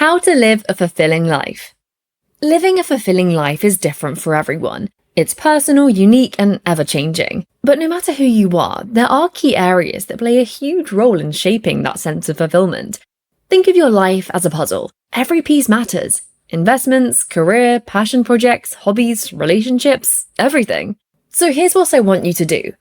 How to live a fulfilling life. Living a fulfilling life is different for everyone. It's personal, unique, and ever-changing. But no matter who you are, there are key areas that play a huge role in shaping that sense of fulfillment. Think of your life as a puzzle. Every piece matters. Investments, career, passion projects, hobbies, relationships, everything. So here's what I want you to do.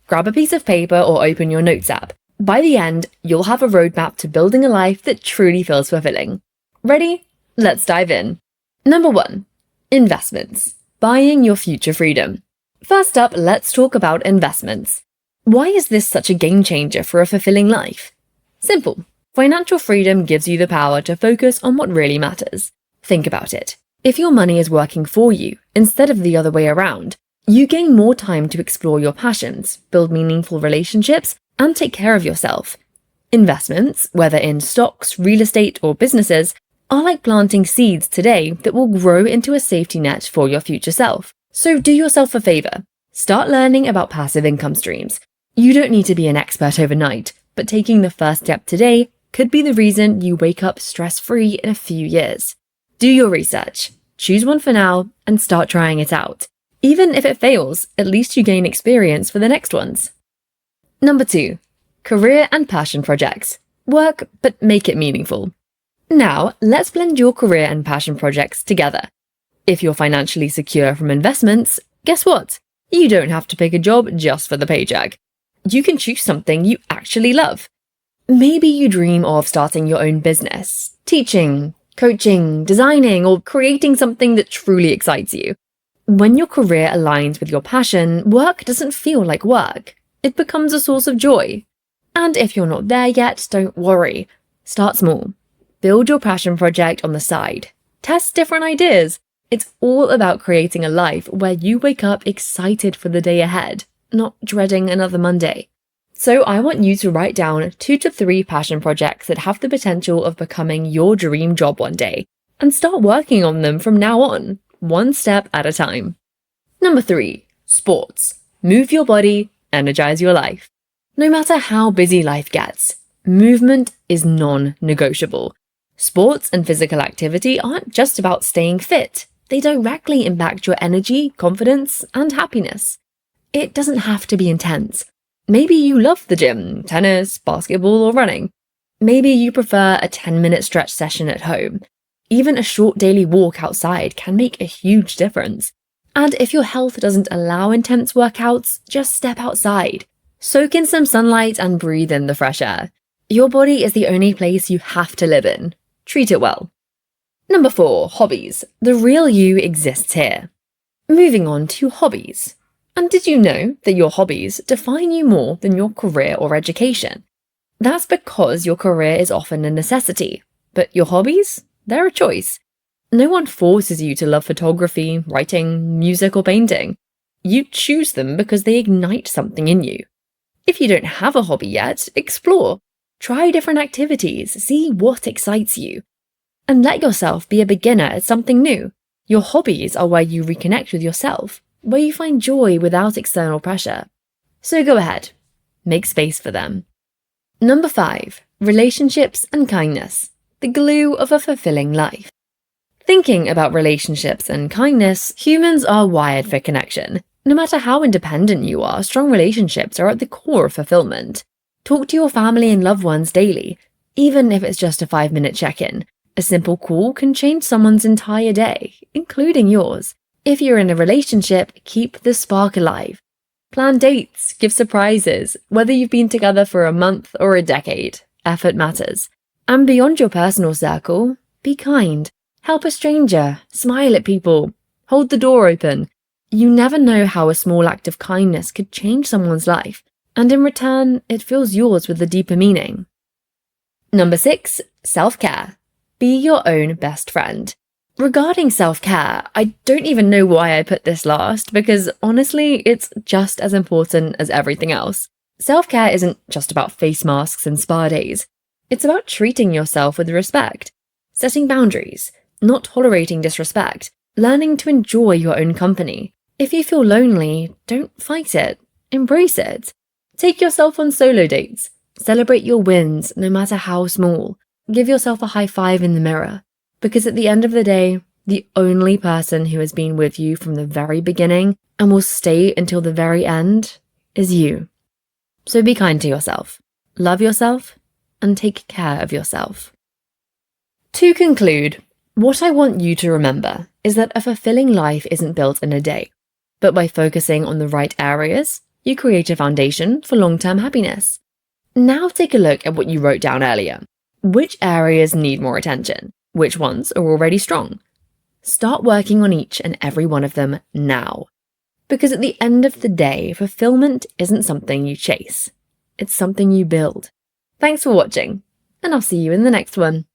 Grab a piece of paper or open your notes app. By the end, you'll have a roadmap to building a life that truly feels fulfilling. Ready? Let's dive in. Number 1. Investments. Buying your future freedom. First up, let's talk about investments. Why is this such a game changer for a fulfilling life? Simple. Financial freedom gives you the power to focus on what really matters. Think about it. If your money is working for you instead of the other way around, you gain more time to explore your passions, build meaningful relationships, and take care of yourself. Investments, whether in stocks, real estate, or businesses, are like planting seeds today that will grow into a safety net for your future self. So do yourself a favor. Start learning about passive income streams. You don't need to be an expert overnight, but taking the first step today could be the reason you wake up stress-free in a few years. Do your research. Choose one for now and start trying it out. Even if it fails, at least you gain experience for the next ones. Number 2. Career and passion projects. Work, but make it meaningful. Now, let's blend your career and passion projects together. If you're financially secure from investments, guess what? You don't have to pick a job just for the paycheck. You can choose something you actually love. Maybe you dream of starting your own business, teaching, coaching, designing, or creating something that truly excites you. When your career aligns with your passion, work doesn't feel like work. It becomes a source of joy. And if you're not there yet, don't worry. Start small. Build your passion project on the side. Test different ideas. It's all about creating a life where you wake up excited for the day ahead, not dreading another Monday. So I want you to write down 2 to 3 passion projects that have the potential of becoming your dream job one day, and start working on them from now on, one step at a time. Number 3. Sports. Move your body, energize your life. No matter how busy life gets, movement is non-negotiable. Sports and physical activity aren't just about staying fit. They directly impact your energy, confidence, and happiness. It doesn't have to be intense. Maybe you love the gym, tennis, basketball, or running. Maybe you prefer a 10-minute stretch session at home. Even a short daily walk outside can make a huge difference. And if your health doesn't allow intense workouts, just step outside. Soak in some sunlight and breathe in the fresh air. Your body is the only place you have to live in. Treat it well. Number 4. Hobbies. The real you exists here. Moving on to hobbies. And did you know that your hobbies define you more than your career or education? That's because your career is often a necessity, but your hobbies? They're a choice. No one forces you to love photography, writing, music, or painting. You choose them because they ignite something in you. If you don't have a hobby yet, explore. Try different activities, see what excites you. And let yourself be a beginner at something new. Your hobbies are where you reconnect with yourself, where you find joy without external pressure. So go ahead, make space for them. Number 5. Relationships and kindness. The glue of a fulfilling life. Thinking about relationships and kindness, humans are wired for connection. No matter how independent you are, strong relationships are at the core of fulfillment. Talk to your family and loved ones daily, even if it's just a 5-minute check-in. A simple call can change someone's entire day, including yours. If you're in a relationship, keep the spark alive. Plan dates, give surprises, whether you've been together for a month or a decade. Effort matters. And beyond your personal circle, be kind. Help a stranger, smile at people, hold the door open. You never know how a small act of kindness could change someone's life, and in return, it fills yours with a deeper meaning. Number 6. Self-care. Be your own best friend. Regarding self-care, I don't even know why I put this last, because honestly, it's just as important as everything else. Self-care isn't just about face masks and spa days. It's about treating yourself with respect, setting boundaries, not tolerating disrespect, learning to enjoy your own company. If you feel lonely, don't fight it. Embrace it. Take yourself on solo dates. Celebrate your wins, no matter how small. Give yourself a high five in the mirror. Because at the end of the day, the only person who has been with you from the very beginning and will stay until the very end is you. So be kind to yourself, love yourself, and take care of yourself. To conclude, what I want you to remember is that a fulfilling life isn't built in a day, but by focusing on the right areas, you create a foundation for long-term happiness. Now take a look at what you wrote down earlier. Which areas need more attention? Which ones are already strong? Start working on each and every one of them now. Because at the end of the day, fulfillment isn't something you chase. It's something you build. Thanks for watching, and I'll see you in the next one.